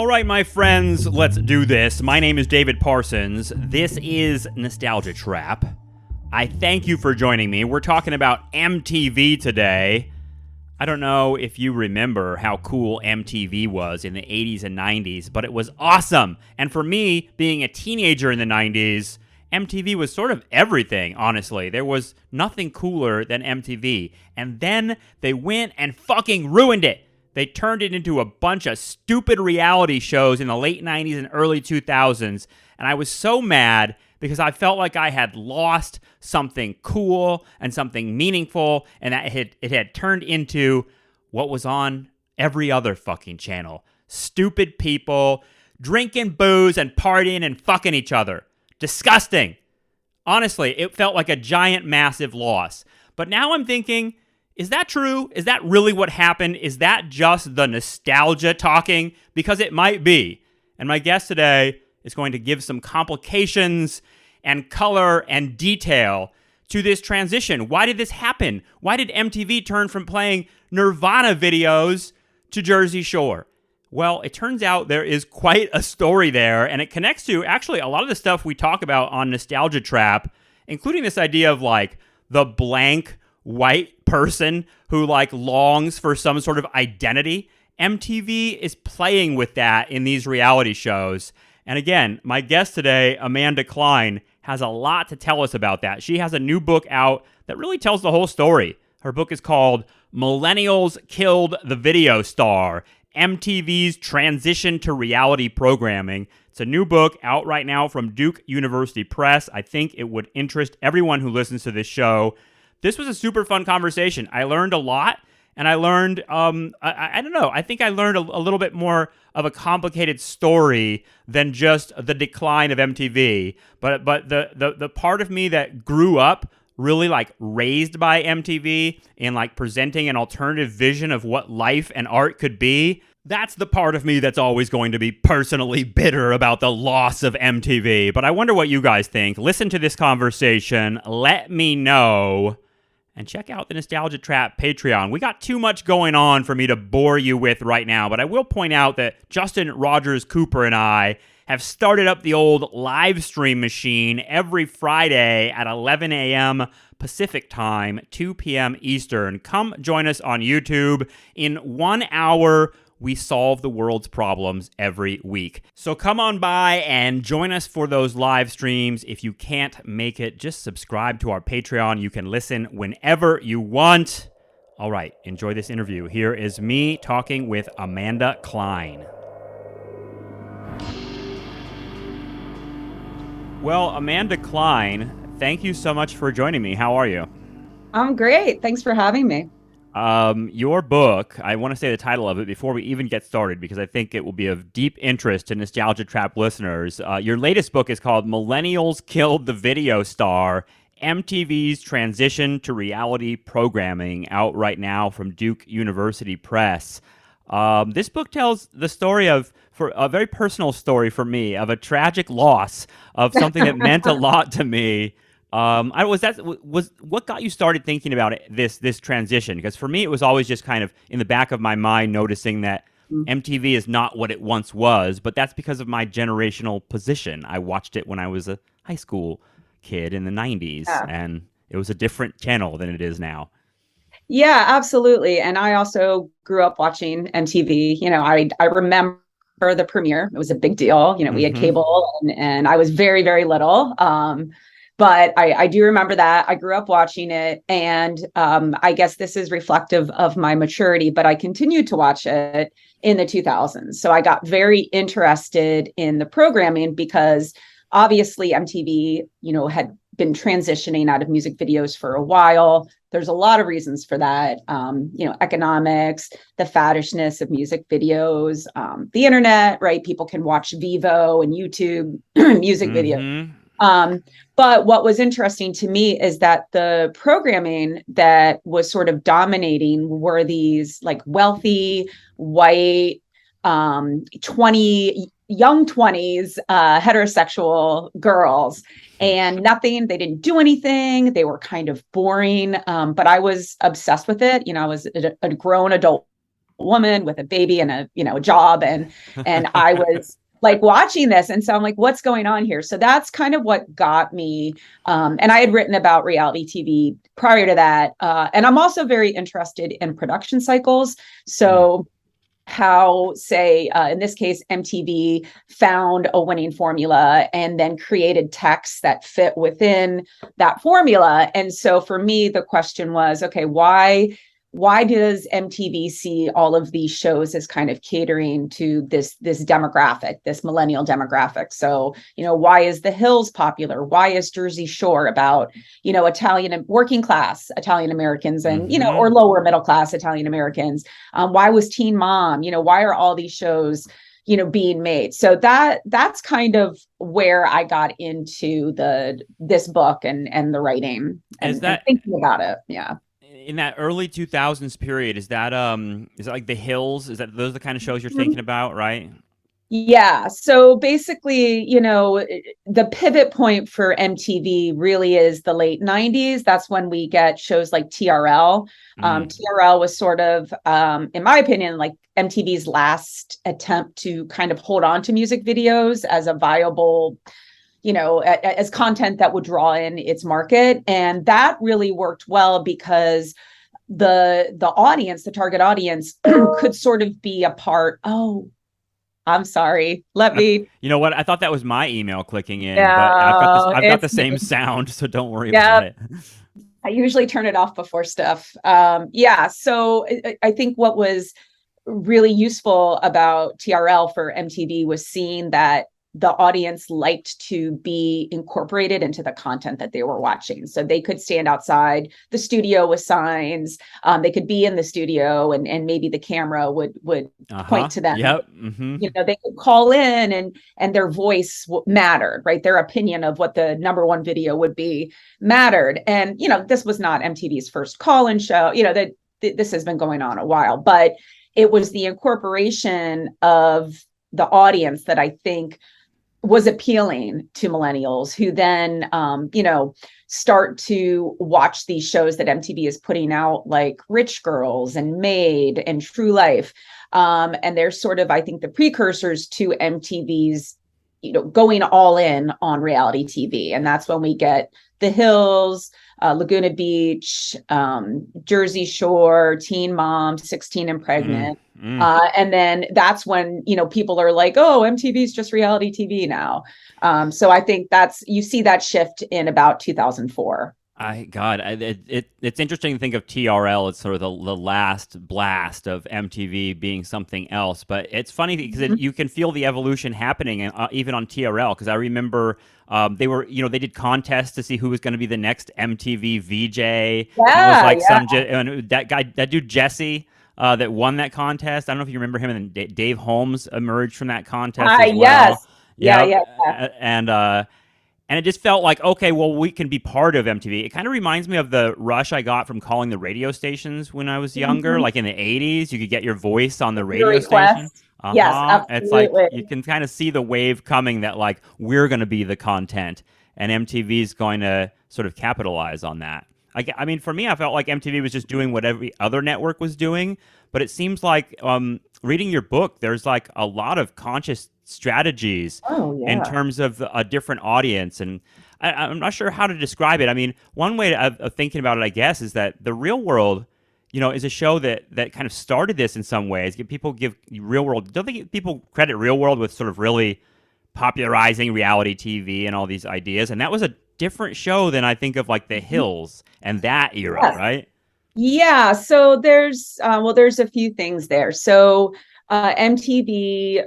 All right, my friends, let's do this. My name is David Parsons. This is Nostalgia Trap. I thank you for joining me. We're talking about MTV today. I don't know if you remember how cool MTV was in the 80s and 90s, but it was awesome. And for me, being a teenager in the 90s, MTV was sort of everything, honestly. There was nothing cooler than MTV. And then they went and fucking ruined it. They turned it into a bunch of stupid reality shows in the late 90s and early 2000s. And I was so mad because I felt like I had lost something cool and something meaningful, and that it had turned into what was on every other fucking channel. Stupid people drinking booze and partying and fucking each other. Disgusting. Honestly, it felt like a giant, massive loss. But now I'm thinking, is that true? Is that really what happened? Is that just the nostalgia talking? Because it might be. And my guest today is going to give some complications and color and detail to this transition. Why did this happen? Why did MTV turn from playing Nirvana videos to Jersey Shore? Well, it turns out there is quite a story there, and it connects to actually a lot of the stuff we talk about on Nostalgia Trap, including this idea of like the blank white person who like longs for some sort of identity. MTV is playing with that in these reality shows. And again, my guest today, Amanda Klein, has a lot to tell us about that. She has a new book out that really tells the whole story. Her book is called Millennials Killed the Video Star, MTV's Transition to Reality Programming. It's a new book out right now from Duke University Press. I think it would interest everyone who listens to this show. This was a super fun conversation. I learned a lot, and I learned, I don't know, I think I learned a little bit more of a complicated story than just the decline of MTV. But the part of me that grew up really like raised by MTV and like presenting an alternative vision of what life and art could be, that's the part of me that's always going to be personally bitter about the loss of MTV. But I wonder what you guys think. Listen to this conversation. Let me know. And check out the Nostalgia Trap Patreon. We got too much going on for me to bore you with right now, but I will point out that Justin Rogers Cooper and I have started up the old live stream machine every Friday at 11 a.m. Pacific time, 2 p.m. Eastern. Come join us on YouTube. In 1 hour, we solve the world's problems every week. So come on by and join us for those live streams. If you can't make it, just subscribe to our Patreon. You can listen whenever you want. All right, enjoy this interview. Here is me talking with Amanda Klein. Well, Amanda Klein, thank you so much for joining me. How are you? I'm great. Thanks for having me. Your book, I want to say the title of it before we even get started because I think it will be of deep interest to Nostalgia Trap listeners. Your latest book is called Millennials Killed the Video Star, MTV's Transition to Reality Programming, out right now from Duke University Press. This book tells the story for a very personal story for me, of a tragic loss of something that meant a lot to me. What got you started thinking about this transition? Because for me, it was always just kind of in the back of my mind, noticing that MTV is not what it once was, but that's because of my generational position. I watched it when I was a high school kid in the 90s, and it was a different channel than it is now. Yeah, absolutely. And I also grew up watching MTV. I remember the premiere. It was a big deal. We had cable and I was very, very little. But I do remember that. I grew up watching it, and I guess this is reflective of my maturity, but I continued to watch it in the 2000s. So I got very interested in the programming because obviously MTV, had been transitioning out of music videos for a while. There's a lot of reasons for that. Economics, the faddishness of music videos, the internet, right? People can watch Vivo and YouTube music videos. But what was interesting to me is that the programming that was sort of dominating were these like wealthy, white, young 20s, heterosexual girls, and they didn't do anything. They were kind of boring. But I was obsessed with it. I was a grown adult woman with a baby and a job, and I was like watching this, and so I'm like, what's going on here? So that's kind of what got me. And I had written about reality TV prior to that, and I'm also very interested in production cycles. So how, say, in this case, MTV found a winning formula and then created texts that fit within that formula. And so for me, the question was, okay, why does MTV see all of these shows as kind of catering to this demographic, this millennial demographic? So, why is The Hills popular? Why is Jersey Shore about, Italian working class Italian Americans and, or lower middle class Italian Americans? Why was Teen Mom? Why are all these shows, being made? So that's kind of where I got into this book and the writing and thinking about it. Yeah. In that early 2000s period, is that like The Hills? Is that those are the kind of shows you're thinking about, right? Yeah. So basically, the pivot point for MTV really is the late 90s. That's when we get shows like TRL. TRL was sort of, in my opinion, like MTV's last attempt to kind of hold on to music videos as a viable, as content that would draw in its market. And that really worked well because the audience, the target audience, could sort of be a part. Oh, I'm sorry. Let me. You know what? I thought that was my email clicking in, but I've got the same sound, so don't worry about it. I usually turn it off before stuff. So I think what was really useful about TRL for MTV was seeing that the audience liked to be incorporated into the content that they were watching. So they could stand outside the studio with signs. They could be in the studio and maybe the camera would point to them. Yep. They could call in and their voice mattered, right? Their opinion of what the number one video would be mattered. And, this was not MTV's first call-in show, that this has been going on a while, but it was the incorporation of the audience that I think was appealing to millennials who then, start to watch these shows that MTV is putting out, like Rich Girls and Made and True Life. And they're sort of, I think, the precursors to MTV's, going all in on reality TV. And that's when we get The Hills, Laguna Beach, Jersey Shore, Teen Mom, 16 and Pregnant. And then that's when, people are like, oh, MTV's just reality TV now. So I think you see that shift in about 2004. It's interesting to think of TRL as sort of the last blast of MTV being something else, but it's funny because you can feel the evolution happening even on TRL. Because I remember they did contests to see who was going to be the next MTV VJ. Yeah, it was like that dude Jesse that won that contest. I don't know if you remember him, and then Dave Holmes emerged from that contest as well. Yes. Yeah. And it just felt like, okay, well, we can be part of MTV. It kind of reminds me of the rush I got from calling the radio stations when I was younger. Like in the 80s, you could get your voice on the radio station. Yes, absolutely. It's like you can kind of see the wave coming that like we're going to be the content and MTV is going to sort of capitalize on that. I mean, for me, I felt like MTV was just doing what every other network was doing. But it seems like reading your book, there's like a lot of conscious strategies in terms of a different audience. And I'm not sure how to describe it. I mean, one way of thinking about it, I guess, is that The Real World, is a show that kind of started this in some ways. People give Real World, don't think people credit Real World with sort of really popularizing reality TV and all these ideas. And that was a different show than I think of like The Hills and that era, right? Yeah. So there's a few things there. So MTV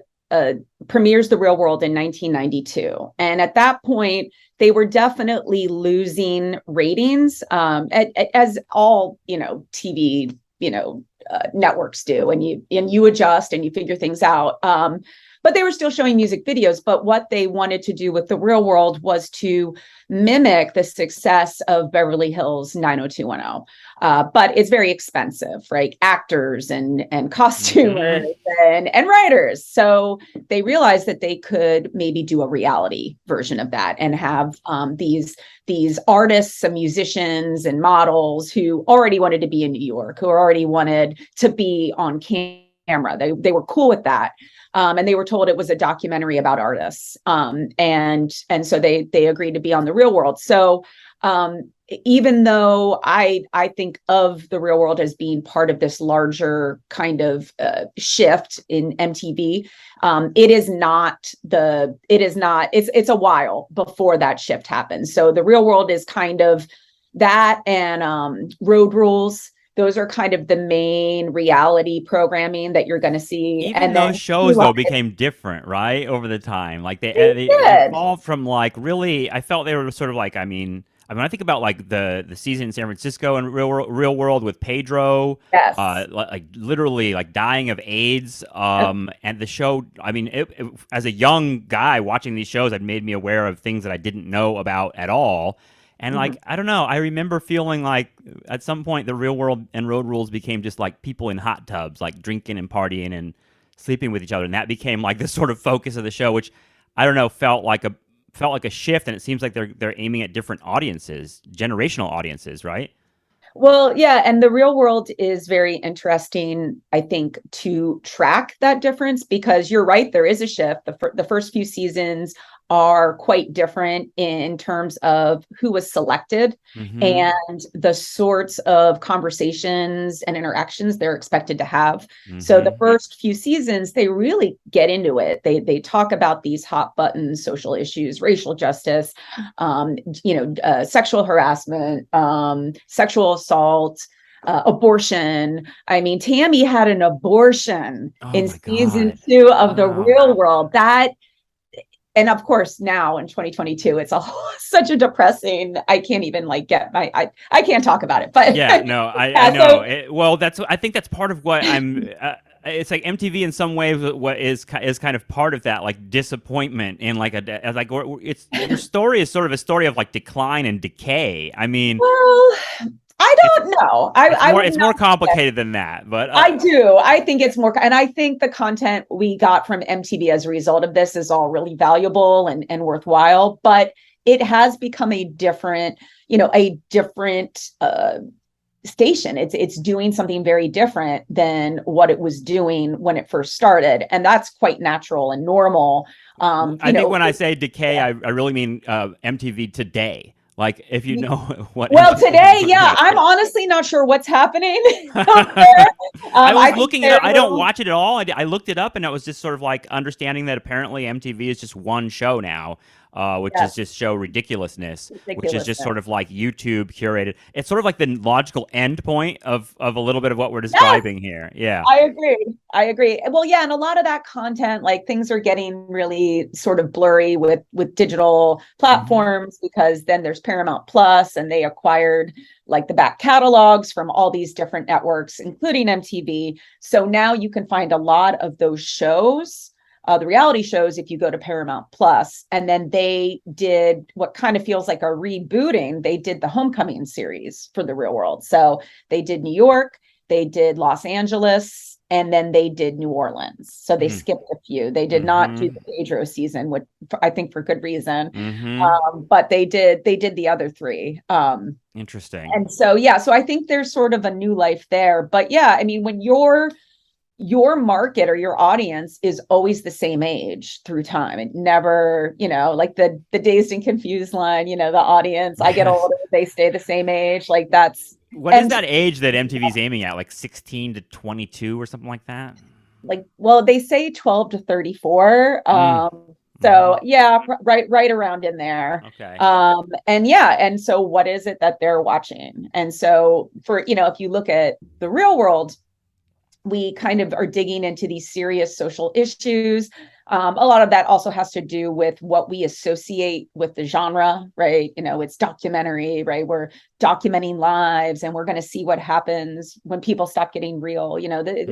premieres The Real World in 1992. And at that point, they were definitely losing ratings, as all, TV, networks do. And you adjust and you figure things out. But they were still showing music videos. But what they wanted to do with The Real World was to mimic the success of Beverly Hills 90210. But it's very expensive, right? Actors and costumers and writers. So they realized that they could maybe do a reality version of that and have these artists and musicians and models who already wanted to be in New York, who already wanted to be on campus camera. They were cool with that. And they were told it was a documentary about artists. And so they agreed to be on The Real World. So even though I think of The Real World as being part of this larger kind of shift in MTV, it's a while before that shift happens. So The Real World is kind of that, and Road Rules. Those are kind of the main reality programming that you're going to see. Even and those shows though became different, right, over the time. Like they evolved from like really. I felt they were sort of like. I mean, I think about like the season in San Francisco and Real World with Pedro. Yes. Like literally like dying of AIDS. And the show. I mean, as a young guy watching these shows, it made me aware of things that I didn't know about at all. And like, I don't know, I remember feeling like at some point the Real World and Road Rules became just like people in hot tubs, like drinking and partying and sleeping with each other. And that became like the sort of focus of the show, which I don't know, felt like a shift. And it seems like they're aiming at different audiences, generational audiences, right? Well, yeah. And The Real World is very interesting, I think, to track that difference, because you're right, there is a shift. The first few seasons are quite different in terms of who was selected and the sorts of conversations and interactions they're expected to have. So the first few seasons, they really get into it. They talk about these hot button social issues, racial justice, sexual harassment, sexual assault, abortion. I mean, Tammy had an abortion in season 2 of The Real World. And of course, now in 2022, it's such a depressing. I can't even like I can't talk about it. But yeah, no, I know. I think that's part of what I'm. It's like MTV in some ways. What is kind of part of that, like disappointment and like it's your story is sort of a story of like decline and decay. I mean, well, I don't know. It's more complicated than that, but I do. I think it's more, and I think the content we got from MTV as a result of this is all really valuable and worthwhile. But it has become a different station. It's doing something very different than what it was doing when it first started, and that's quite natural and normal. I think when I say decay, I really mean MTV today. Like, if you know what. Well, today, yeah, I'm honestly not sure what's happening. I was looking it up. I don't watch it at all. I looked it up, and it was just sort of like understanding that apparently MTV is just one show now, which is just show ridiculousness, which is just sort of like YouTube curated. It's sort of like the logical end point of a little bit of what we're describing here. Yeah, I agree. Well, yeah, and a lot of that content, like things are getting really sort of blurry with digital platforms, because then there's Paramount Plus, and they acquired like the back catalogs from all these different networks, including MTV. So now you can find a lot of those shows, the reality shows, if you go to Paramount Plus. And then they did what kind of feels like a rebooting. They did the Homecoming series for The Real World. So they did New York, they did Los Angeles, and then they did New Orleans. So they skipped a few. They did not do the Pedro season, which I think for good reason. But they did the other 3. Interesting. And so, yeah, so I think there's sort of a new life there. But yeah, I mean, when your market or your audience is always the same age through time, it never, like the Dazed and Confused line, the audience, I get older, they stay the same age. Like that's. What is that age that MTV's aiming at? Like 16 to 22 or something like that? Like, well, they say 12 to 34. So yeah, right around in there. Okay. And so what is it that they're watching? And so for, if you look at The Real World, we kind of are digging into these serious social issues. A lot of that also has to do with what we associate with the genre, right? It's documentary, right? We're documenting lives, and we're going to see what happens when people stop getting real,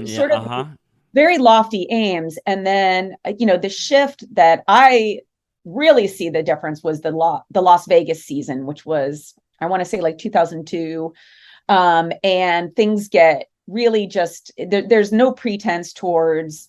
sort of very lofty aims. And then, the shift that I really see the difference was the Las Vegas season, which was, I want to say like 2002. And things get really just, there's no pretense towards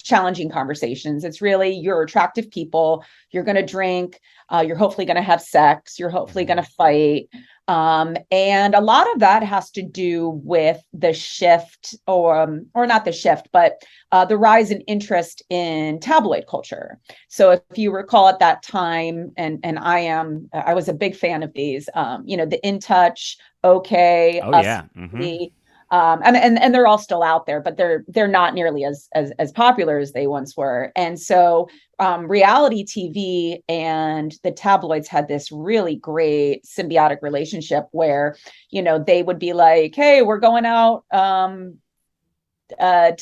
challenging conversations. It's really, you're attractive people, you're going to drink, you're hopefully going to have sex, you're hopefully going to fight. And a lot of that has to do with the shift, or not the shift, but the rise in interest in tabloid culture. So if you recall at that time, and I was a big fan of these, the In Touch, OK, Oh, Us, yeah. Mm-hmm. and they're all still out there, but they're not nearly as popular as they once were. And so reality TV and the tabloids had this really great symbiotic relationship where, they would be like, hey, we're going out to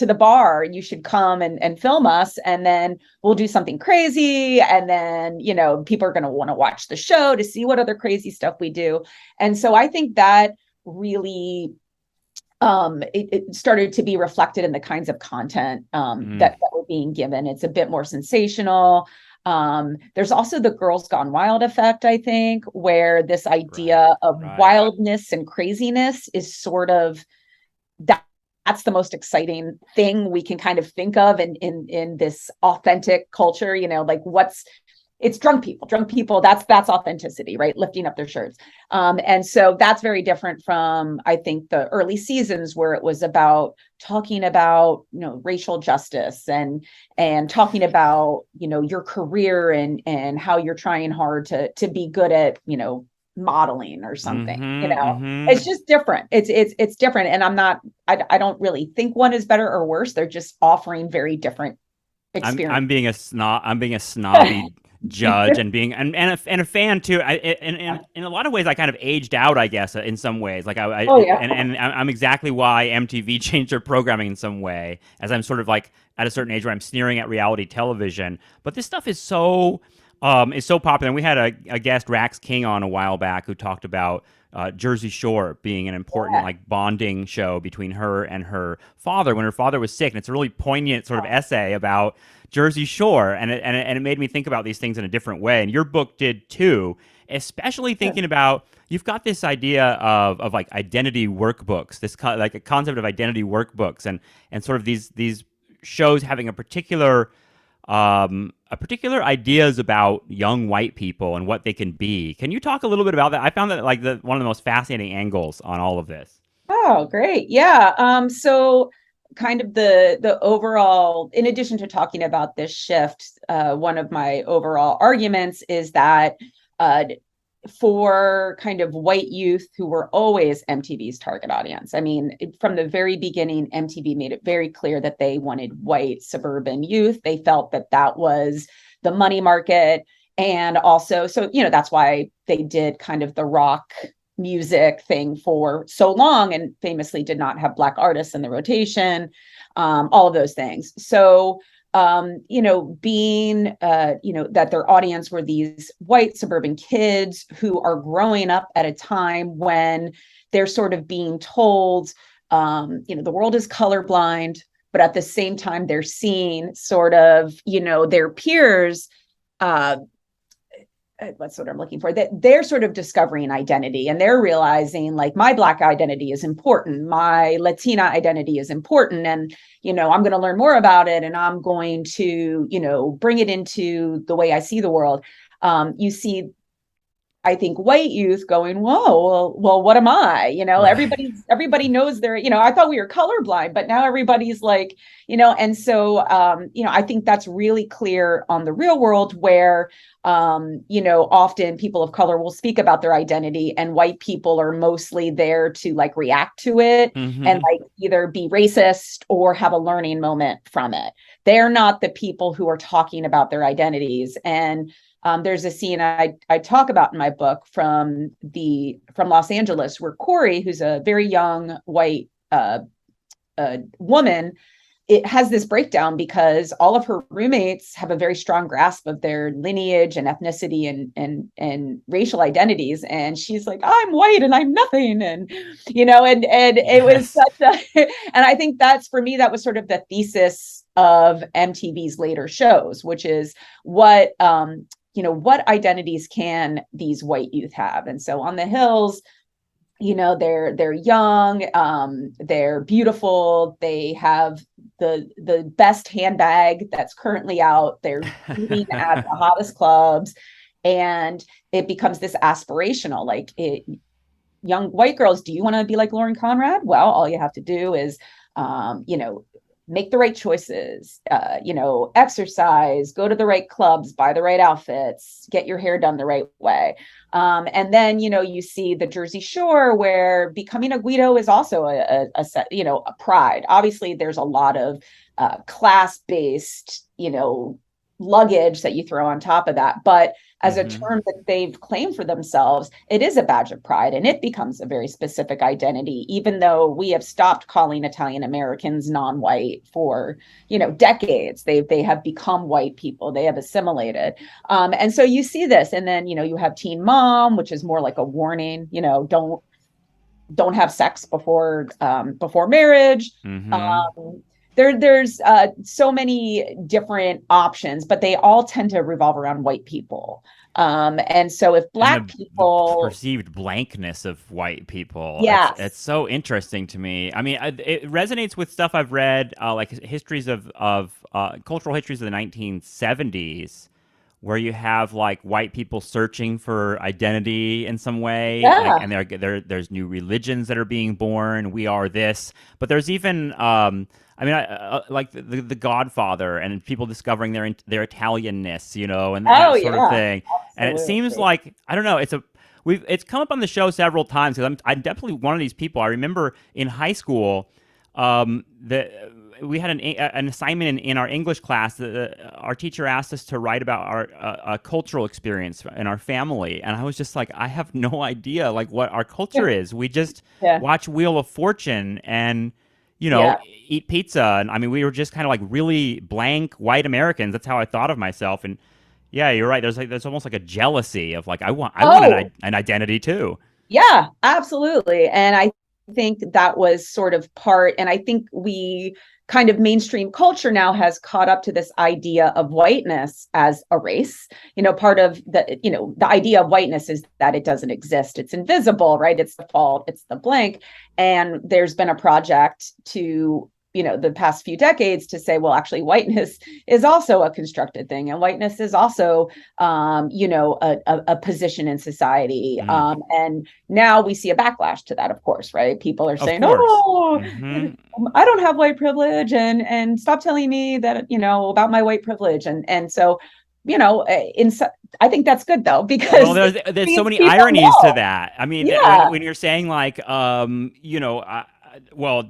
the bar, you should come and film us, and then we'll do something crazy, and then people are going to want to watch the show to see what other crazy stuff we do. And so I think that really it started to be reflected in the kinds of content that were being given. It's a bit more sensational. There's also the Girls Gone Wild effect, I think, where this idea of wildness and craziness is sort of that's the most exciting thing we can kind of think of in this authentic culture. It's drunk people, that's authenticity, right? Lifting up their shirts. And so that's very different from, I think, the early seasons where it was about talking about, racial justice and talking about, your career and how you're trying hard to be good at, modeling or something. It's just different. It's different. And I don't really think one is better or worse. They're just offering very different experiences. I'm being a snobby judge and being and a fan too. In a lot of ways, I kind of aged out, I guess, in some ways. Like and I'm exactly why MTV changed their programming in some way, as I'm sort of like at a certain age where I'm sneering at reality television. But this stuff is so popular. And we had a guest, Rax King, on a while back who talked about Jersey Shore being an important like bonding show between her and her father when her father was sick. And it's a really poignant sort of essay about Jersey Shore, and it made me think about these things in a different way. And your book did too, especially thinking about, you've got this idea of like identity workbooks, this like a concept of identity workbooks, and sort of these shows having a particular ideas about young white people and what they can be. Can you talk a little bit about that? I found that like one of the most fascinating angles on all of this. Oh, great. Yeah. So kind of the overall, in addition to talking about this shift, one of my overall arguments is that for kind of white youth who were always MTV's target audience. I mean, from the very beginning, MTV made it very clear that they wanted white suburban youth. They felt that that was the money market. And also, so, that's why they did kind of the rock music thing for so long and famously did not have Black artists in the rotation, all of those things. So, being, that their audience were these white suburban kids who are growing up at a time when they're sort of being told, the world is colorblind, but at the same time, they're seeing sort of, their peers, what's what I'm looking for, that they're sort of discovering identity and they're realizing like my Black identity is important. My Latina identity is important. And, I'm going to learn more about it and I'm going to, bring it into the way I see the world. You see, I think white youth going, whoa, well, what am I? Right. Everybody knows they're, I thought we were colorblind, but now everybody's like, and so, I think that's really clear on the real world where, often people of color will speak about their identity and white people are mostly there to like react to it and like either be racist or have a learning moment from it. They're not the people who are talking about their identities. And there's a scene I talk about in my book from Los Angeles where Corey, who's a very young white woman, it has this breakdown because all of her roommates have a very strong grasp of their lineage and ethnicity and racial identities. And she's like, I'm white and I'm nothing. And, it was such a, and I think that's, for me, that was sort of the thesis of MTV's later shows, which is what identities can these white youth have? And so on the Hills, they're young, they're beautiful, they have the best handbag that's currently out. They're eating at the hottest clubs, and it becomes this aspirational, like young white girls, do you want to be like Lauren Conrad? Well, all you have to do is, make the right choices, exercise, go to the right clubs, buy the right outfits, get your hair done the right way. And then, you see the Jersey Shore where becoming a Guido is also a pride. Obviously, there's a lot of class-based, luggage that you throw on top of that. But as a term that they've claimed for themselves, it is a badge of pride, and it becomes a very specific identity, even though we have stopped calling Italian Americans non-white for, decades. They have become white people. They have assimilated. And so you see this, and then, you have teen mom, which is more like a warning, don't have sex before marriage. There's so many different options, but they all tend to revolve around white people. And so if Black people, the perceived blankness of white people, yes, it's so interesting to me. I mean, it resonates with stuff I've read, like histories of cultural histories of the 1970s, where you have like white people searching for identity in some way, yeah. and there's new religions that are being born. We are this, but there's even like the Godfather and people discovering their Italianness, and that sort of thing. Absolutely. And it seems like, I don't know, it's come up on the show several times because I'm definitely one of these people. I remember in high school, we had an assignment in our English class. Our teacher asked us to write about our cultural experience in our family, and I was just like, I have no idea like what our culture is. We just watch Wheel of Fortune and eat pizza, and I mean, we were just kind of like really blank white Americans. That's how I thought of myself. And yeah, you're right. There's almost like a jealousy of like I want an identity too. Yeah, absolutely. And I think that was sort of part, and I think we kind of mainstream culture now has caught up to this idea of whiteness as a race. Part of the idea of whiteness is that it doesn't exist. It's invisible, right? It's the fault, it's the blank. And there's been a project to, the past few decades to say, well, actually whiteness is also a constructed thing. And whiteness is also, a position in society. And now we see a backlash to that, of course, right? People are saying, I don't have white privilege and stop telling me that, about my white privilege. And so, I think that's good though, because there's so many ironies to that. I mean, when you're saying like, well,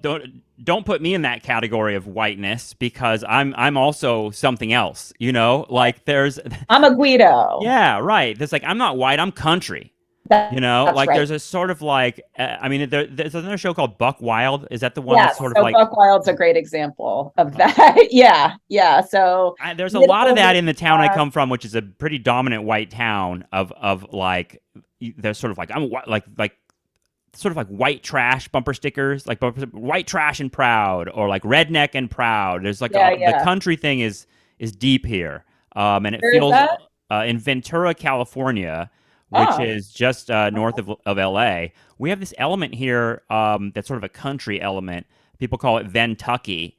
don't put me in that category of whiteness because I'm also something else, like I'm a Guido. Yeah, right. There's like, I'm not white, I'm country. That's like right. There's a sort of like, there's another show called Buckwild. Is that the one that's sort of like Buckwild's a great example of that. Yeah. So there's a lot of that in the town I come from, which is a pretty dominant white town of like, there's sort of like, I'm like sort of like white trash bumper stickers, like white trash and proud, or like redneck and proud. There's like the country thing is deep here. And it feels in Ventura, California, which is just north of LA. We have this element here that's sort of a country element. People call it Ventucky,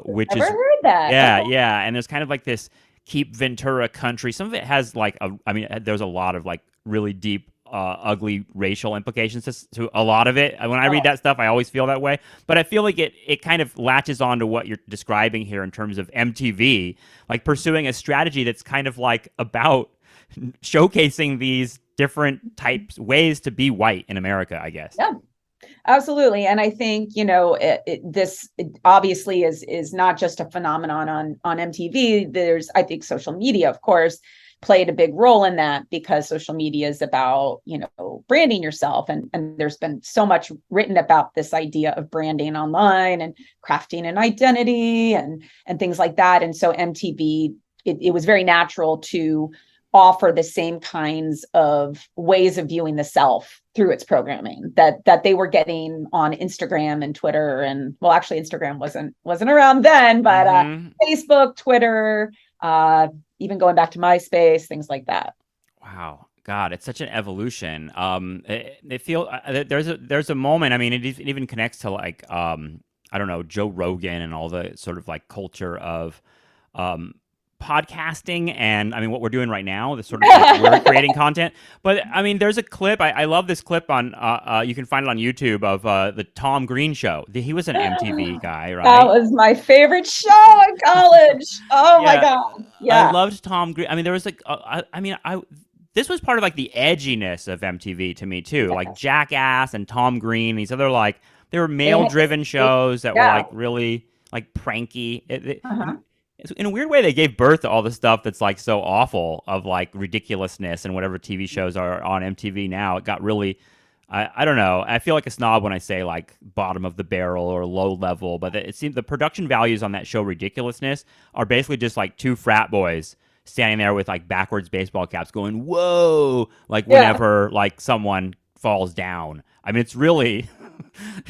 which I've never heard that. Yeah. And there's kind of like this keep Ventura country. Some of it has like there's a lot of like really deep, ugly racial implications to a lot of it. When I read that stuff, I always feel that way. But I feel like it kind of latches on to what you're describing here in terms of MTV, like pursuing a strategy that's kind of like about showcasing these different ways to be white in America, I guess. Yeah, absolutely. And I think, this obviously is not just a phenomenon on MTV. There's, I think, social media, of course, played a big role in that, because social media is about, branding yourself. And there's been so much written about this idea of branding online and crafting an identity and things like that. And so MTV, it was very natural to offer the same kinds of ways of viewing the self through its programming that they were getting on Instagram and Twitter. And well, actually Instagram wasn't around then, but Facebook, Twitter, even going back to MySpace, things like that. Wow. God, it's such an evolution. It feels there's a moment. I mean, it even connects to like, I don't know, Joe Rogan and all the sort of like culture of podcasting, and I mean what we're doing right now, the sort of like we're creating content. But I mean, there's a clip. I love this clip on. You can find it on YouTube of the Tom Green show. He was an MTV guy, right? That was my favorite show in college. Oh my God! Yeah, I loved Tom Green. I mean, there was like, this was part of like the edginess of MTV to me too, like Jackass and Tom Green. These other like they were male-driven shows that were like really like pranky. In a weird way, they gave birth to all the stuff that's like so awful of like ridiculousness and whatever TV shows are on MTV now. It got really, I don't know. I feel like a snob when I say like bottom of the barrel or low level, but it seems the production values on that show Ridiculousness are basically just like two frat boys standing there with like backwards baseball caps going, whoa, like whenever like someone falls down. I mean, it's really...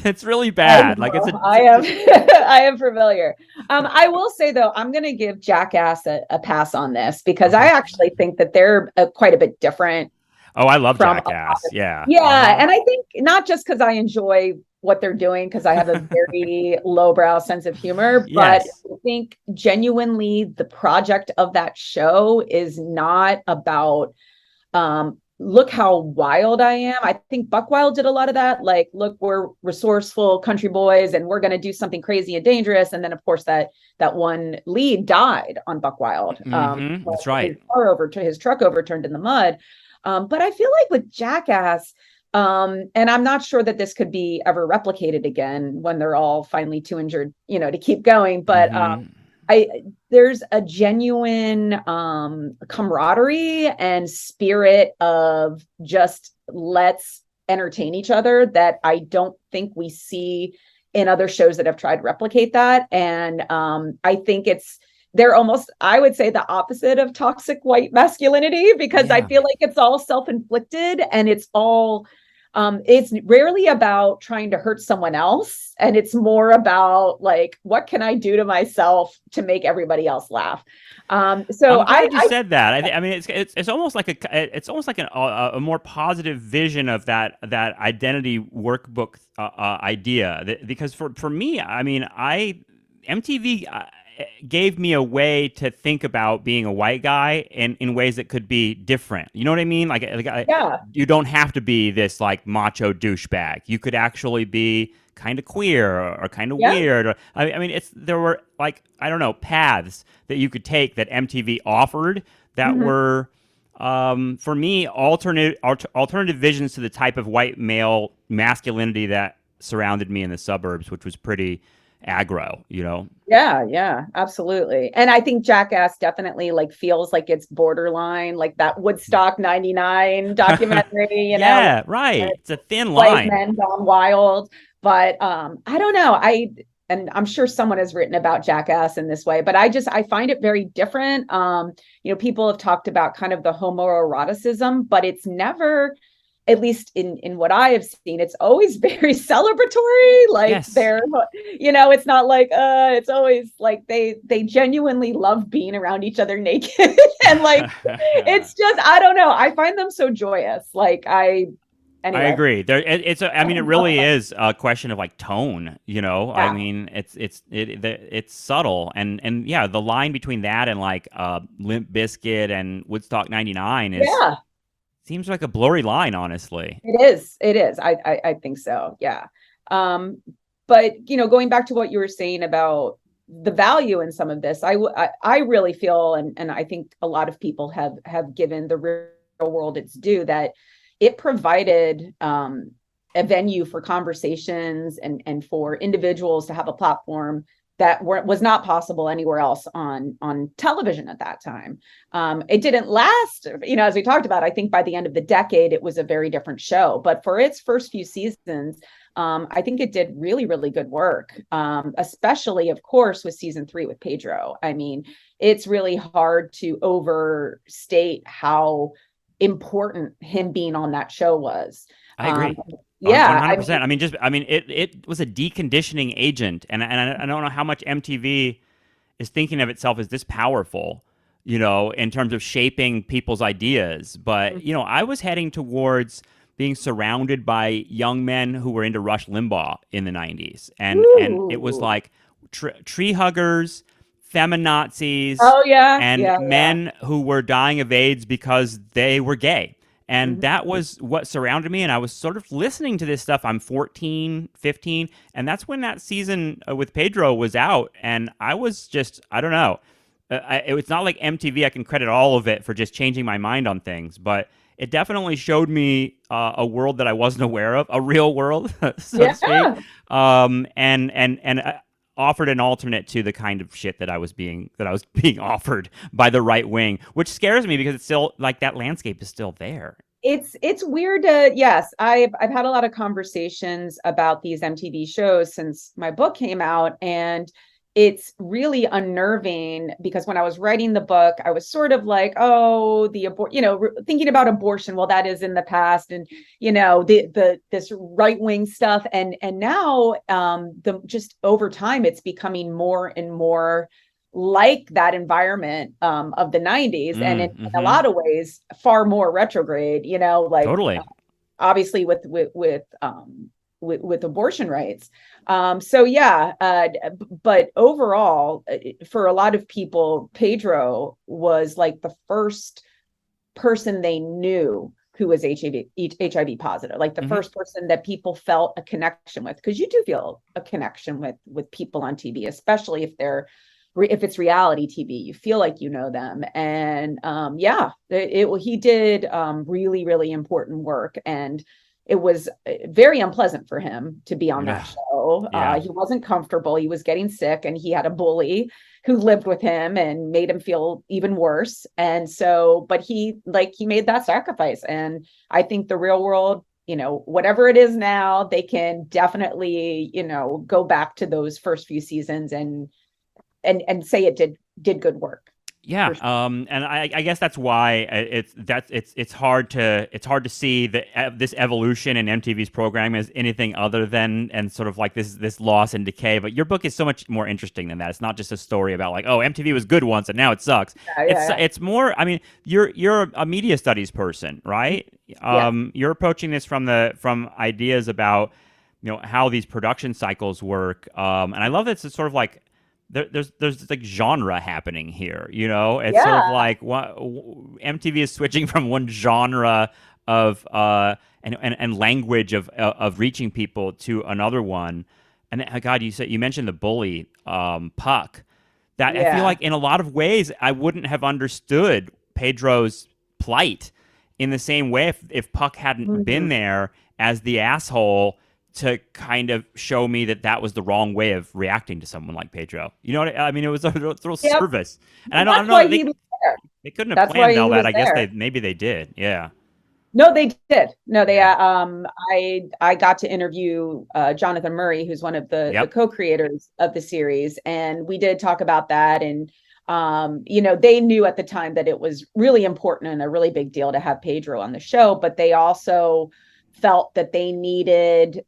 it's really bad. Like I am I am familiar. I will say though, I'm going to give Jackass a pass on this because I actually think that they're quite a bit different. Oh, I love Jackass. Yeah. And I think not just because I enjoy what they're doing because I have a very lowbrow sense of humor, but I think genuinely the project of that show is not about look how wild I am. I think Buckwild did a lot of that. Like, look, we're resourceful country boys and we're going to do something crazy and dangerous. And then of course that one lead died on Buckwild. That's right. His truck overturned in the mud. But I feel like with Jackass, and I'm not sure that this could be ever replicated again when they're all finally too injured, to keep going. But there's a genuine camaraderie and spirit of just let's entertain each other that I don't think we see in other shows that have tried to replicate that. And I think they're almost, I would say, the opposite of toxic white masculinity because I feel like it's all self-inflicted and it's all it's rarely about trying to hurt someone else. And it's more about like, what can I do to myself to make everybody else laugh? So I'm glad you said that. I mean, it's almost like a more positive vision of that identity workbook idea. Because for me, I mean, MTV gave me a way to think about being a white guy in ways that could be different. You know what I mean? You don't have to be this like macho douchebag. You could actually be kind of queer or kind of weird. I mean, there were like, I don't know, paths that you could take that MTV offered that were, for me, alternative visions to the type of white male masculinity that surrounded me in the suburbs, which was pretty aggro, Yeah, absolutely. And I think Jackass definitely like feels like it's borderline, like that Woodstock 99 documentary, Yeah, right. It's a thin line. White men gone wild. But I don't know. And I'm sure someone has written about Jackass in this way, but I find it very different. People have talked about kind of the homoeroticism, but it's never, at least in what I have seen, it's always very celebratory. Like they're, it's not like, it's always like they genuinely love being around each other naked. And like, it's just, I don't know. I find them so joyous. Anyway. I agree. It really is a question of like tone, I mean, it's subtle and yeah, the line between that and like Limp Bizkit and Woodstock 99 seems like a blurry line, honestly. It is. I think so. Yeah. But going back to what you were saying about the value in some of this, I really feel, and I think a lot of people have given the real world its due, that it provided a venue for conversations and for individuals to have a platform that was not possible anywhere else on television at that time. It didn't last, as we talked about. I think by the end of the decade, it was a very different show. But for its first few seasons, I think it did really, really good work, especially, of course, with season 3 with Pedro. I mean, it's really hard to overstate how important him being on that show was. I agree. 100%. It was a deconditioning agent, and I don't know how much MTV is thinking of itself as this powerful, in terms of shaping people's ideas. But I was heading towards being surrounded by young men who were into Rush Limbaugh in the 90s. And it was Ooh. like tree huggers, feminazis, Oh yeah, and yeah, yeah. men who were dying of AIDS because they were gay. And Mhm. that was what surrounded me. And I was sort of listening to this stuff. I'm 14, 15. And that's when that season with Pedro was out. And I was just, I don't know. It's not like MTV. I can credit all of it for just changing my mind on things. But it definitely showed me a world that I wasn't aware of, a real world, so to speak. Yeah. And offered an alternate to the kind of shit that I was being offered by the right wing, which scares me because it's still like that landscape is still there. It's weird to, yes, I've had a lot of conversations about these MTV shows since my book came out, and it's really unnerving because when I was writing the book, I was sort of like, oh, thinking about abortion. Well, that is in the past, and the this right wing stuff, and now the just over time, it's becoming more and more like that environment of the 90s, and in a Mm-hmm. lot of ways far more retrograde, like Totally. obviously with abortion rights. So yeah, but overall, for a lot of people, Pedro was like the first person they knew who was HIV positive, like the Mm-hmm. first person that people felt a connection with, because you do feel a connection with people on TV, especially if it's reality TV, you feel like you know them. And yeah, he did really, really important work. And it was very unpleasant for him to be on that Yeah. show. Yeah. He wasn't comfortable. He was getting sick, and he had a bully who lived with him and made him feel even worse. And so, but he made that sacrifice. And I think the real world, whatever it is now, they can definitely, go back to those first few seasons and say it did good work. Yeah, For sure. and I guess that's why it's hard to see this evolution in MTV's programming as anything other than and sort of like this loss and decay. But your book is so much more interesting than that. It's not just a story about like, oh, MTV was good once and now it sucks. Yeah, yeah, yeah. It's more. I mean, you're a media studies person, right? Yeah. You're approaching this from ideas about how these production cycles work. And I love that it's sort of like there's like genre happening here. It's sort of Yeah. like what MTV is switching from one genre of and language of reaching people to another one. And God, you mentioned the bully Puck. That I feel Yeah. like in a lot of ways I wouldn't have understood Pedro's plight in the same way if Puck hadn't been Mhm. there as the asshole to kind of show me that was the wrong way of reacting to someone like Pedro. You know what I mean? It was a real Yep. service, and Well, I that's don't know why he was there. they couldn't have That's why planned all he that. was I guess there. maybe they did. Yeah, No, they did. No, they yeah, I got to interview Jonathan Murray, who's one of the yep, co-creators of the series, and we did talk about that. And they knew at the time that it was really important and a really big deal to have Pedro on the show, but they also felt that they needed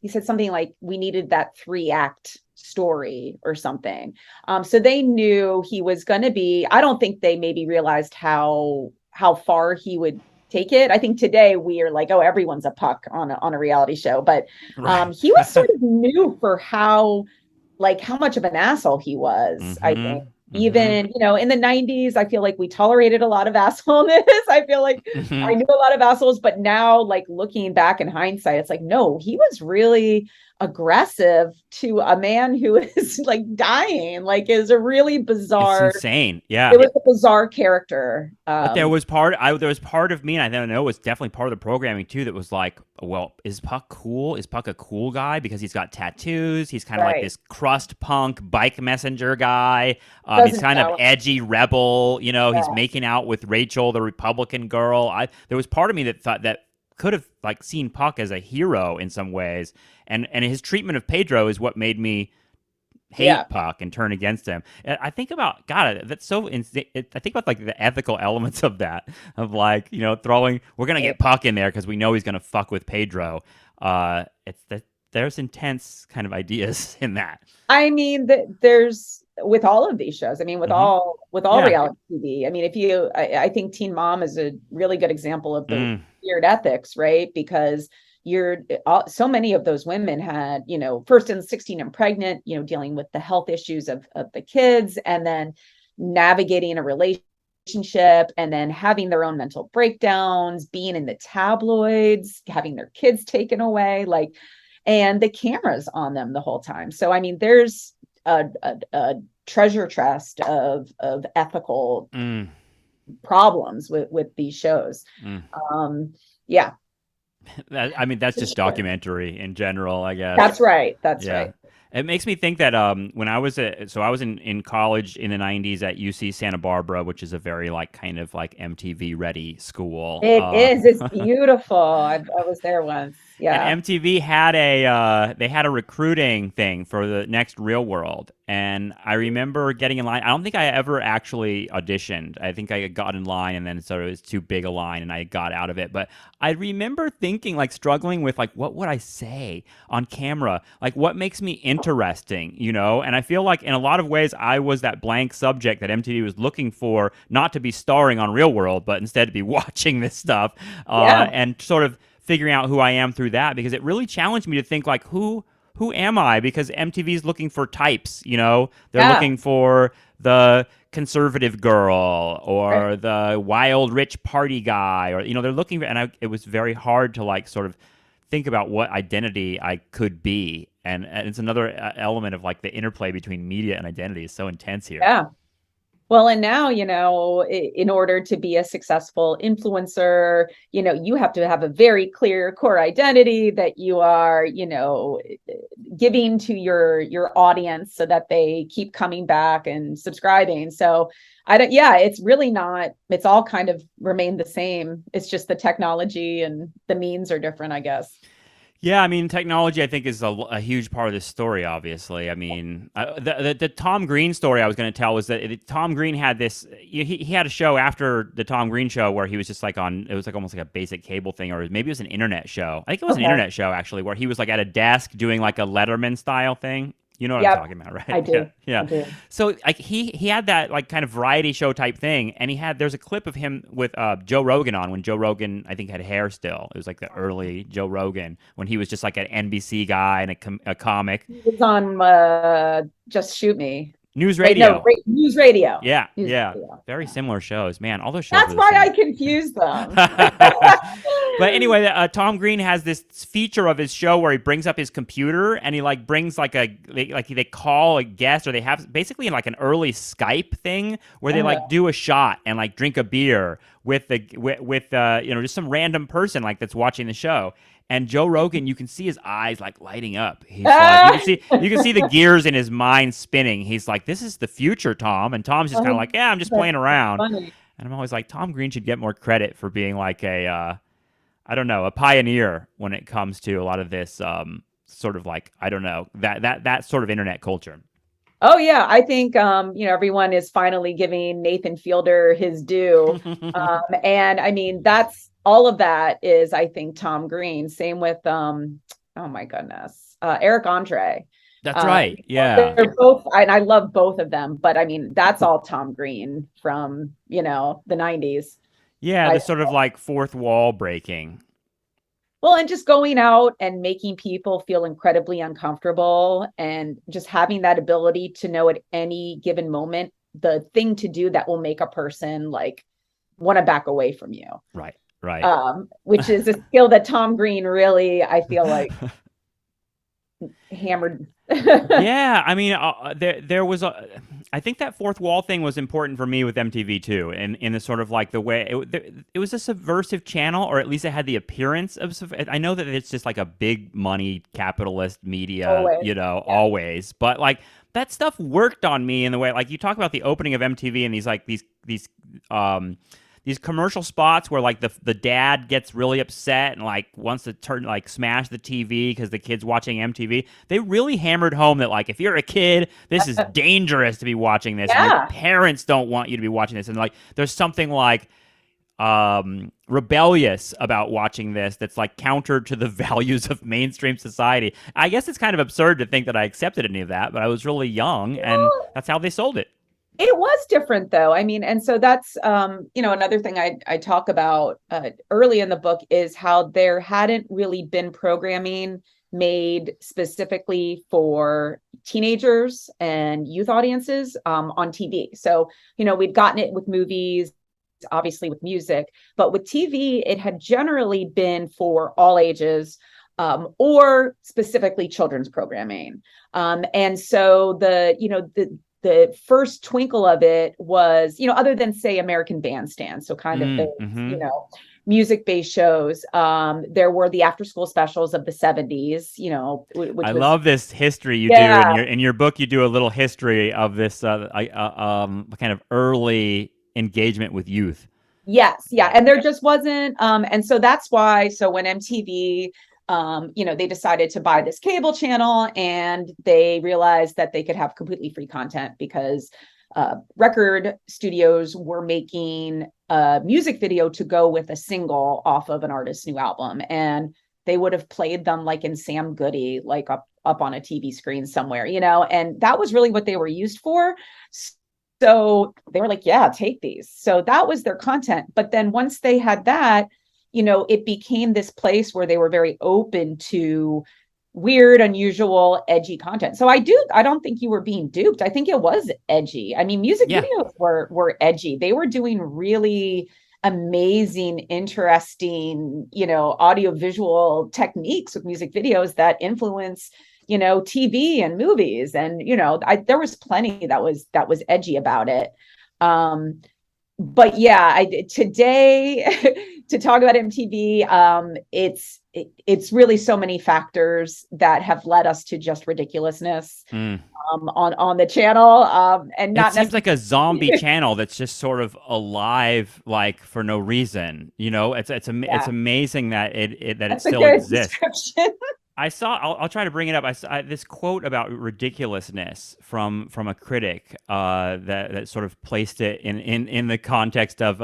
he said something like we needed that 3-act story or something. So they knew he was going to be, I don't think they maybe realized how far he would take it. I think today we are like, oh, everyone's a Puck on a reality show, but right. he was sort of new for how much of an asshole he was, I Mm-hmm. think. Mm-hmm. Even, in the 90s, I feel like we tolerated a lot of assholeness. I feel like Mm-hmm. I knew a lot of assholes, but now, like, looking back in hindsight, it's like, no, he was really aggressive to a man who is like dying, like is a really It's bizarre, insane. Yeah. it was a bizarre character. But there was part of me, and I don't know, it was definitely part of the programming too, that was like, well, is Puck cool? Is Puck a cool guy because he's got tattoos? He's kind of like Right. this crust punk bike messenger guy. He's Doesn't kind of know. edgy rebel. He's Yeah. making out with Rachel, the Republican girl. There was part of me that thought that could have like seen Puck as a hero in some ways, and his treatment of Pedro is what made me Yeah. hate Puck and turn against him. And I think about God. That's so. I think about like the ethical elements of that, of like throwing. We're gonna get Puck in there because we know he's gonna fuck with Pedro. It's that there's intense kind of ideas in that. I mean, there's with all of these shows. I mean, with Mm-hmm. all Yeah. reality TV. I mean, I think Teen Mom is a really good example of the Mm. weird ethics, right? Because so many of those women had, first and 16 and pregnant, dealing with the health issues of the kids, and then navigating a relationship, and then having their own mental breakdowns, being in the tabloids, having their kids taken away, and the cameras on them the whole time. So, I mean, there's a treasure chest of ethical problems with these shows. Yeah. I mean, that's just documentary in general, I guess. That's right. That's Yeah. right. It makes me think that when I was I was in college in the 90s at UC Santa Barbara, which is a very kind of MTV ready school. It is. It's beautiful. I was there once. Yeah. And MTV had a recruiting thing for the next Real World, and I remember getting in line. I don't think I ever actually auditioned. I think I got in line, and then it was too big a line, and I got out of it. But I remember thinking, struggling with what would I say on camera? What makes me interesting, And I feel like in a lot of ways I was that blank subject that MTV was looking for, not to be starring on Real World, but instead to be watching this stuff and sort of figuring out who I am through that, because it really challenged me to think who am I? Because MTV is looking for types, They're looking for the conservative girl or the wild rich party guy, or they're looking for, and it was very hard to sort of think about what identity I could be, and it's another element of the interplay between media and identity is so intense here. Yeah. Well, and now, in order to be a successful influencer, you have to have a very clear core identity that you are, giving to your audience so that they keep coming back and subscribing. So it's really not, it's all kind of remained the same. It's just the technology and the means are different, I guess. Yeah, I mean, technology, I think, is a huge part of this story, obviously. I mean, the Tom Green story I was going to tell was that Tom Green had this, he had a show after the Tom Green show where he was just it was almost like a basic cable thing, or maybe it was an internet show. I think it was an internet show, actually, where he was at a desk doing a Letterman style thing. You know what I'm talking about, right? I do. Yeah. I do. So he had that kind of variety show type thing, and there's a clip of him with Joe Rogan on when Joe Rogan, I think, had hair still. It was the early Joe Rogan when he was just an NBC guy and a comic. He was on Just Shoot Me. News Radio. News Radio. Yeah, News yeah. Radio. Very similar shows. Man, all those shows. That's why I confused them. But anyway, Tom Green has this feature of his show where he brings up his computer and he brings they call a guest, or they have basically in an early Skype thing where they do a shot and drink a beer with just some random person that's watching the show. And Joe Rogan, you can see his eyes lighting up. He's you can see the gears in his mind spinning. He's like, "This is the future, Tom." And Tom's just kind of "Yeah, I'm just playing around." Funny. And I'm always Tom Green should get more credit for being a pioneer when it comes to a lot of this sort of that sort of internet culture. Oh yeah, I think everyone is finally giving Nathan Fielder his due, and I mean all of that is, I think, Tom Green. Same with oh my goodness, Eric Andre. That's right. Yeah, they're both, and I love both of them. But I mean, that's all Tom Green from the 90s. Yeah, the sort of fourth wall breaking. Well, and just going out and making people feel incredibly uncomfortable, and just having that ability to know at any given moment the thing to do that will make a person want to back away from you. Right. Which is a skill that Tom Green really, I feel hammered. Yeah, I mean, there was I think that fourth wall thing was important for me with MTV too, and in the sort of the way it was a subversive channel, or at least it had the appearance of. I know that it's just a big money capitalist media, always, but that stuff worked on me in the way you talk about the opening of MTV and these commercial spots where the dad gets really upset and wants to smash the TV because the kid's watching MTV. They really hammered home that if you're a kid, this is dangerous to be watching this. And your parents don't want you to be watching this. And there's something rebellious about watching this, that's like counter to the values of mainstream society. I guess it's kind of absurd to think that I accepted any of that, but I was really young, and that's how they sold it. It was different though. I mean, and so that's another thing I talk about early in the book is how there hadn't really been programming made specifically for teenagers and youth audiences on TV. So, we'd gotten it with movies, obviously with music, but with TV, it had generally been for all ages, or specifically children's programming. And so the first twinkle of it was, other than say American Bandstand, so kind of those, music-based shows. There were the after-school specials of the 70s, which I love this history you do in your book. You do a little history of this kind of early engagement with youth. Yes, yeah, and there just wasn't, and so that's why. So when MTV, they decided to buy this cable channel, and they realized that they could have completely free content because record studios were making a music video to go with a single off of an artist's new album, and they would have played them like in Sam Goody, like up on a TV screen somewhere, and that was really what they were used for. So they were like, yeah, take these. So that was their content. But then once they had that, it became this place where they were very open to weird, unusual, edgy content. So I don't think you were being duped. I think it was edgy. I mean, music videos were edgy. They were doing really amazing, interesting, audiovisual techniques with music videos that influence, TV and movies. And, there was plenty that was edgy about it. But yeah, today to talk about MTV, it's really so many factors that have led us to just ridiculousn's on the channel, and not. It seems like a zombie channel that's just sort of alive, like for no reason. It's amazing that it still exists. I'll try to bring it up. I saw this quote about ridiculousness from a critic that sort of placed it in the context of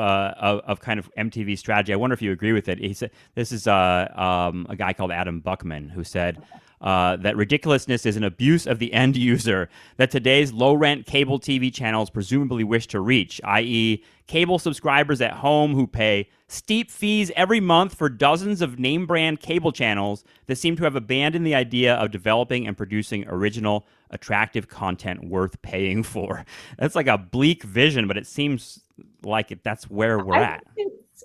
kind of MTV strategy. I wonder if you agree with it. He said, this is a guy called Adam Buckman who said that ridiculousness is an abuse of the end user that today's low-rent cable TV channels presumably wish to reach, i.e. cable subscribers at home who pay steep fees every month for dozens of name-brand cable channels that seem to have abandoned the idea of developing and producing original, attractive content worth paying for. That's like a bleak vision, but it seems like that's where we're at.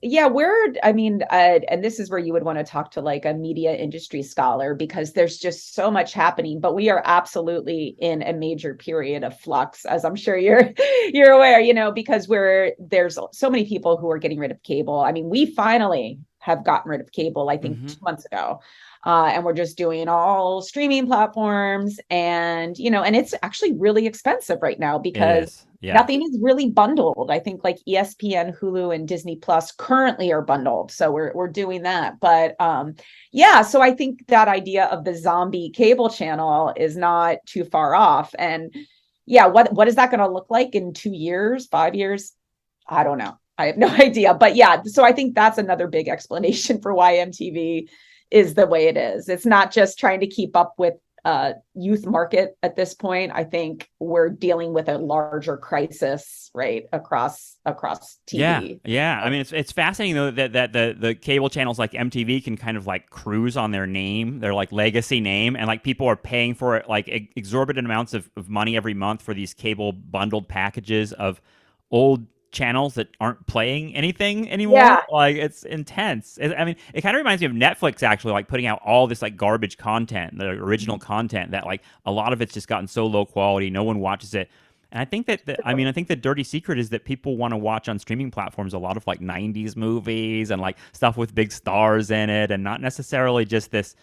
Yeah, and this is where you would want to talk to like a media industry scholar, because there's just so much happening, but we are absolutely in a major period of flux, as I'm sure you're aware, because there's so many people who are getting rid of cable. I mean, we finally have gotten rid of cable, I think 2 months ago. And we're just doing all streaming platforms, and it's actually really expensive right now because nothing is really bundled. I think like ESPN, Hulu, and Disney Plus currently are bundled, so we're doing that. But so I think that idea of the zombie cable channel is not too far off. And what is that going to look like in 2 years, 5 years? I don't know. I have no idea. But so I think that's another big explanation for why MTV is the way it is. It's not just trying to keep up with youth market at this point. I think we're dealing with a larger crisis, right, across TV. Yeah. I mean, it's fascinating though that the cable channels like MTV can kind of like cruise on their name, their like legacy name, and like people are paying for it like exorbitant amounts of money every month for these cable bundled packages of old channels that aren't playing anything anymore. Like, it's intense. It kind of reminds me of Netflix actually, like putting out all this like garbage content, the original content that like a lot of it's just gotten so low quality, no one watches it. And I think I think the dirty secret is that people want to watch on streaming platforms a lot of like 90s movies and like stuff with big stars in it, and not necessarily just this,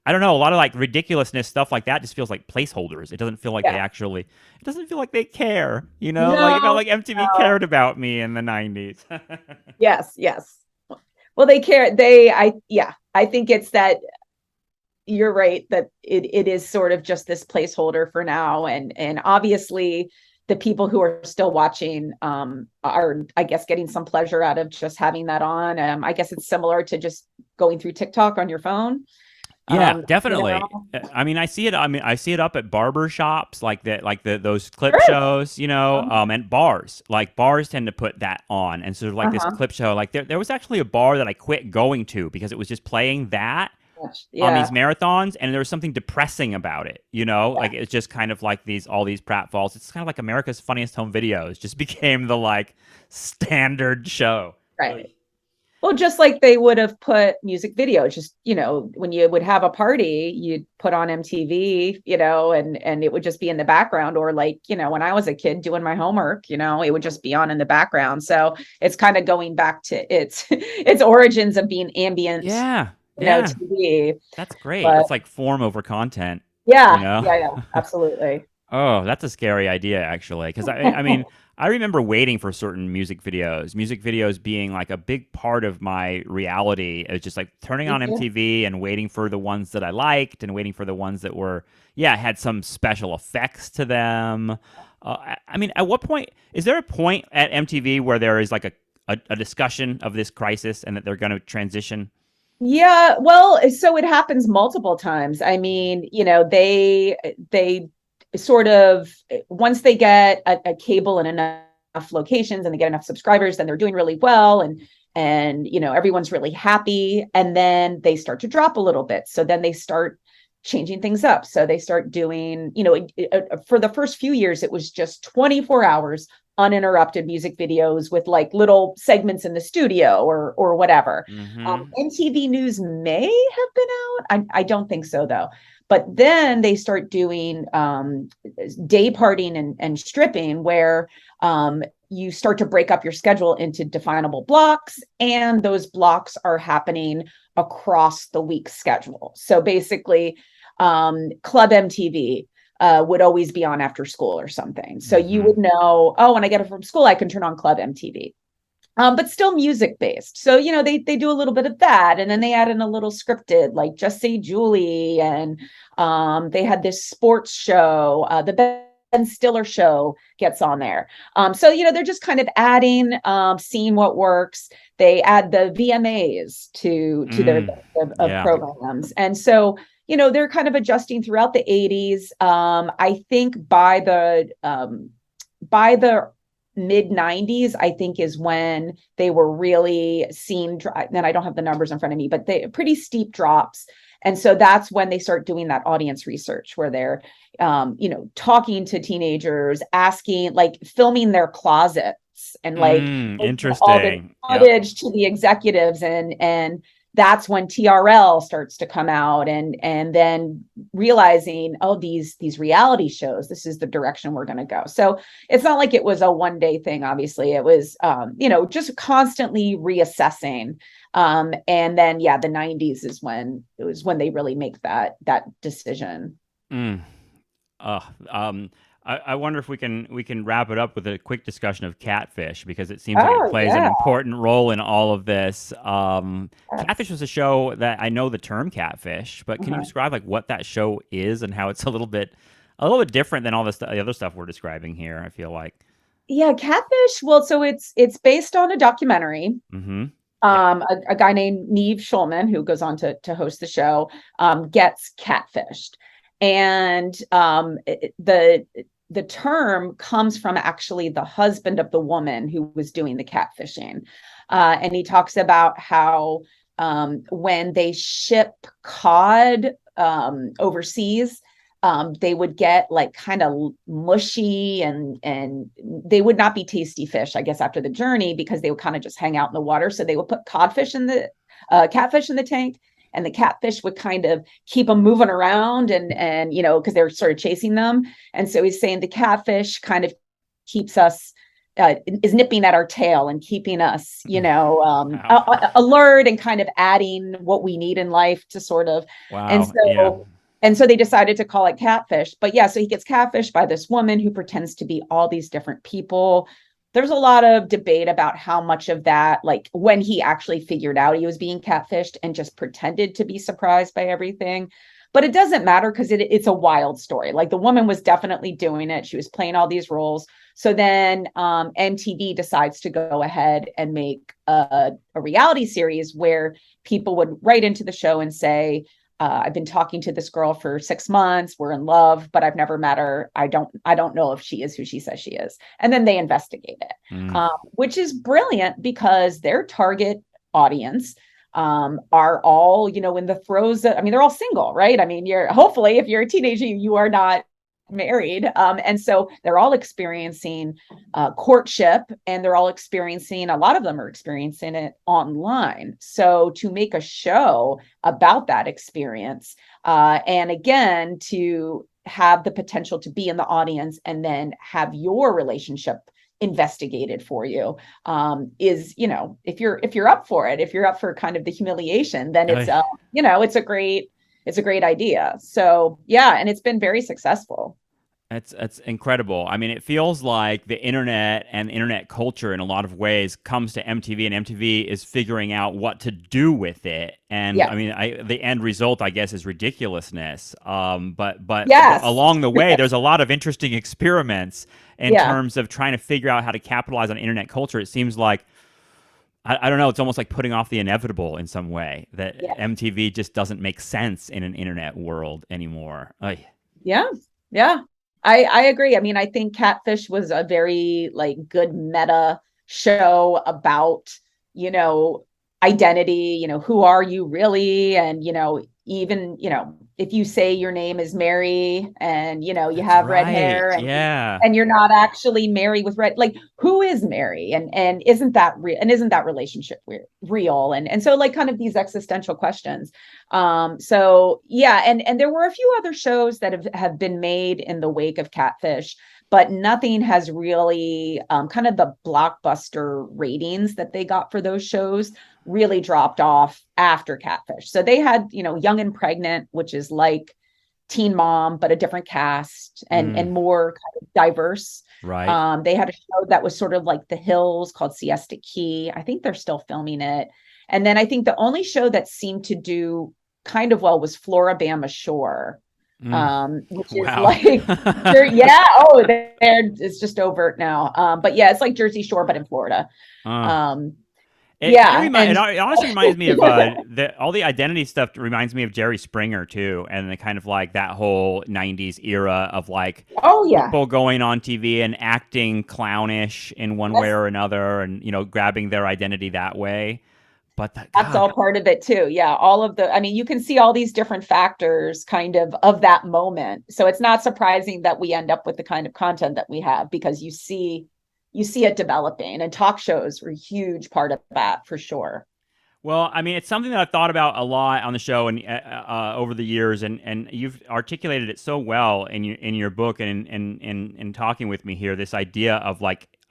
I don't know, a lot of like ridiculousness stuff like that just feels like placeholders. It doesn't feel like it doesn't feel like they care, No, like about like MTV cared about me in the 90s. Yes. Well, they care. I think it's that you're right, that it is sort of just this placeholder for now. And obviously, the people who are still watching are, I guess, getting some pleasure out of just having that on. I guess it's similar to just going through TikTok on your phone. Yeah, You definitely. know? I mean, I see it. I mean, I see it up at barber shops, like those clip Sure. shows, and bars. Like bars tend to put that on, and so like this Uh-huh. clip show. Like there was actually a bar that I quit going to because it was just playing that on these Yeah. marathons, and there was something depressing about it. Yeah. Like it's just kind of like all these pratfalls. It's kind of like America's Funniest Home Videos just became the like standard show. Right. Well, just like they would have put music videos, just, when you would have a party, you'd put on MTV, and it would just be in the background. Or like, when I was a kid doing my homework, it would just be on in the background. So it's kind of going back to its origins of being ambient, Yeah, yeah, TV. that's great. But It's like form over content. You yeah, know. yeah, yeah, absolutely. Oh, that's a scary idea, actually. Because I mean, I remember waiting for certain music videos being like a big part of my reality. It was just like turning Me on too. MTV and waiting for the ones that I liked and waiting for the ones that were, yeah, had some special effects to them. I mean, at what point, is there a point at MTV where there is like a discussion of this crisis and that they're going to transition? Yeah, well, so it happens multiple times. I mean, they sort of, once they get a cable in enough locations and they get enough subscribers, then they're doing really well, and everyone's really happy, and then they start to drop a little bit. So then they start changing things up. So they start doing, for the first few years, it was just 24 hours uninterrupted music videos with like little segments in the studio or whatever. Mm-hmm. MTV News may have been out. I don't think so though. But then they start doing day partying and stripping, where you start to break up your schedule into definable blocks, and those blocks are happening across the week schedule. So basically, Club MTV would always be on after school or something. So you Mm-hmm. would know, oh, when I get it from school, I can turn on Club MTV. But still music based. So, they do a little bit of that. And then they add in a little scripted, like Just Say Julie. And they had this sports show, the Ben Stiller show gets on there. So, they're just kind of adding, seeing what works. They add the VMAs to their Mm. list of Yeah. programs. And so, they're kind of adjusting throughout the 80s. I think by the mid 90s, I think, is when they were really seen. And I don't have the numbers in front of me, but they pretty steep drops. And so that's when they start doing that audience research, where they're talking to teenagers, asking, like filming their closets, and like all the Interesting. Yep. footage to the executives, and that's when TRL starts to come out, and then realizing, oh, these reality shows, this is the direction we're going to go. So it's not like it was a one day thing. Obviously, it was just constantly reassessing. And then yeah, the 90s is when they really make that decision. Mm. Uh, um, I wonder if we can wrap it up with a quick discussion of catfish because it seems like it Oh plays an yeah. important role in all of this. Catfish was a show that I know the term catfish, but can you Uh-huh. describe like what that show is and how it's a little bit different than all the other stuff we're describing here? I feel like. Yeah, Catfish. Well, so it's based on a documentary. Mm-hmm. Yeah. A guy named Neve Schulman, who goes on to host the show, gets catfished. And the term comes from actually the husband of the woman who was doing the catfishing. And he talks about how when they ship cod overseas, they would get like kind of mushy, and they would not be tasty fish, I guess, after the journey, because they would kind of just hang out in the water. So they would put codfish in the catfish in the tank, and the catfish would kind of keep them moving around, and because they're sort of chasing them. And so he's saying the catfish kind of keeps us is nipping at our tail and keeping us, Wow. alert, and kind of adding what we need in life to sort of. And Wow. Yeah. so they decided to call it catfish. But yeah, so he gets catfished by this woman who pretends to be all these different people. There's a lot of debate about how much of that, like when he actually figured out he was being catfished and just pretended to be surprised by everything. but it doesn't matter because it's a wild story. Like the woman was definitely doing it. She was playing all these roles. So then MTV decides to go ahead and make a reality series where people would write into the show and say, I've been talking to this girl for 6 months. We're in love, but I've never met her. I don't know if she is who she says she is. And then they investigate it, which is brilliant because their target audience are all, in the throes of, they're all single, right? Hopefully if you're a teenager, you are not married. And so they're all experiencing courtship, and they're all experiencing, a lot of them are experiencing it online. So to make a show about that experience, and again, to have the potential to be in the audience and then have your relationship investigated for you, is, if you're up for it, if you're up for kind of the humiliation, then it's it's a great idea. So yeah, and it's been very successful. That's incredible. It feels like the internet and internet culture in a lot of ways comes to MTV, and MTV is figuring out what to do with it. And the end result, I guess, is ridiculousness. But yes, along the way, there's a lot of interesting experiments in terms of trying to figure out how to capitalize on internet culture. It seems like, I don't know, it's almost like putting off the inevitable in some way, that MTV just doesn't make sense in an internet world anymore. Yeah. I agree. I think Catfish was a very good meta show about, identity, who are you really? And, even, if you say your name is Mary and, you have red hair and you're not actually Mary with red, who is Mary? And isn't that real? And isn't that relationship real? And so kind of these existential questions. So yeah. And there were a few other shows that have been made in the wake of Catfish, but nothing has really, kind of the blockbuster ratings that they got for those shows really dropped off after Catfish. So they had, Young and Pregnant, which is like Teen Mom, but a different cast and more kind of diverse. Right. They had a show that was sort of like The Hills called Siesta Key. I think they're still filming it. And then I think the only show that seemed to do kind of well was Floribama Shore. Which is it's just overt now. But yeah, it's like Jersey Shore, but in Florida. It honestly reminds me of all the identity stuff. Reminds me of Jerry Springer too, and the kind of like that whole '90s era of people going on TV and acting clownish in one way or another, and grabbing their identity that way. But that's all part of it too. Yeah, all of you can see all these different factors kind of that moment. So it's not surprising that we end up with the kind of content that we have, because you see it developing, and talk shows were a huge part of that for sure. Well, it's something that I've thought about a lot on the show and over the years, and you've articulated it so well in your book and in talking with me here. This idea of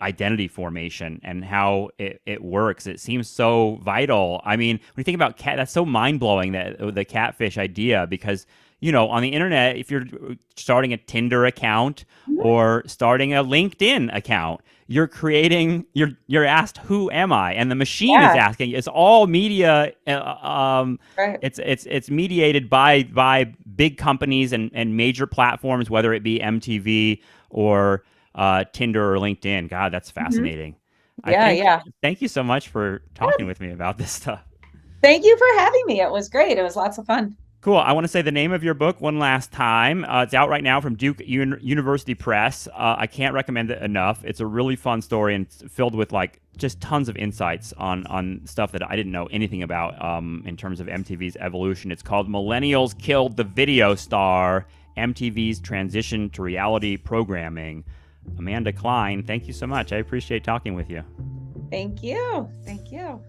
identity formation and how it works. It seems so vital. When you think about that's so mind blowing, that the Catfish idea, because on the internet, if you're starting a Tinder account or starting a LinkedIn account, you're asked, who am I? And the machine is asking. It's all media. Right. It's mediated by big companies and major platforms, whether it be MTV or Tinder or LinkedIn. God, that's fascinating. Thank you so much for talking with me about this stuff. Thank you for having me. It was great. It was lots of fun. Cool. I want to say the name of your book one last time. It's out right now from Duke University Press. I can't recommend it enough. It's a really fun story and it's filled with just tons of insights on stuff that I didn't know anything about in terms of MTV's evolution. It's called Millennials Killed the Video Star, MTV's Transition to Reality Programming. Amanda Klein, thank you so much. I appreciate talking with you. Thank you. Thank you.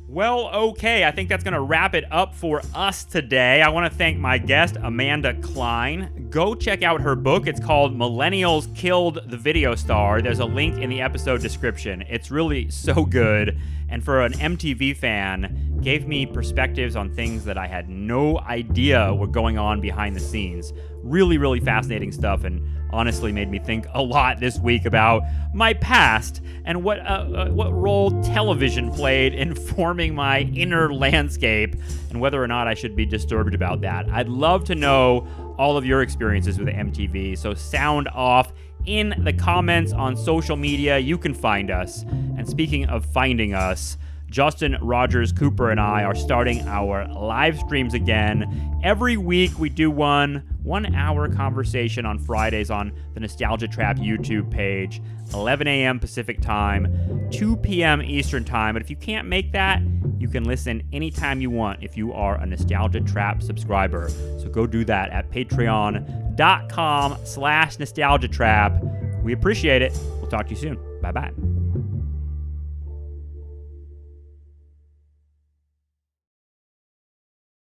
Well, okay, I think that's going to wrap it up for us today. I want to thank my guest, Amanda Klein. go check out her book. It's called Millennials Killed the Video Star. There's a link in the episode description. It's really so good. And for an MTV fan, gave me perspectives on things that I had no idea were going on behind the scenes. Really, really fascinating stuff, and honestly made me think a lot this week about my past and what role television played in forming my inner landscape and whether or not I should be disturbed about that. I'd love to know all of your experiences with MTV, so sound off in the comments on social media. You can find us. And speaking of finding us, Justin, Rogers, Cooper, and I are starting our live streams again. Every week we do one 1-hour conversation on Fridays on the Nostalgia Trap YouTube page, 11 a.m. Pacific time, 2 p.m. Eastern time. But if you can't make that, you can listen anytime you want if you are a Nostalgia Trap subscriber. So go do that at patreon.com/nostalgiatrap. We appreciate it. We'll talk to you soon. Bye-bye.